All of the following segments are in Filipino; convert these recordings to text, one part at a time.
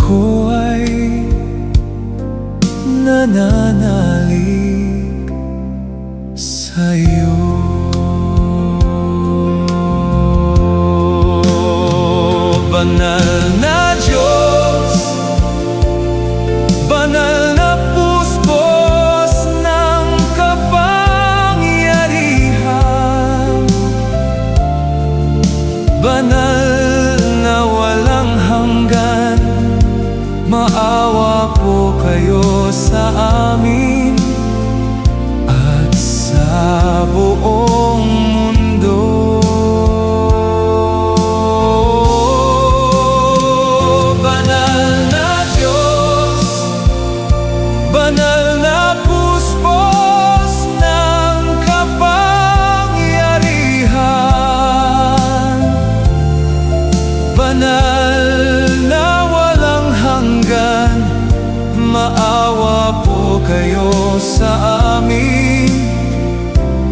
Ako ay nananalig sa'yo. Banal na Diyos, banal na puspos ng kapangyarihan, banal na walang hanggan, maawa po kayo sa amin at sa buong mundo. Banal na Diyos, banal na puspos ng kapangyarihan, banal na walang hanggan, maawa po kayo sa amin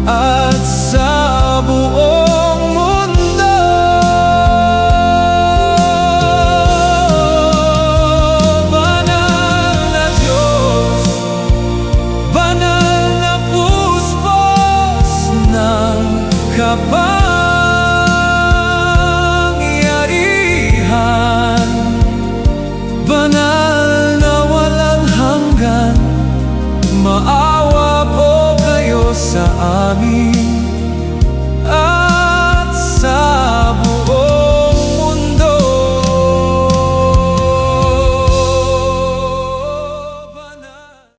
at sa buong mundo. Banal na Diyos, banal na puspos ng kapangyarihan, banal na walang hanggan, maawa po kayo sa amin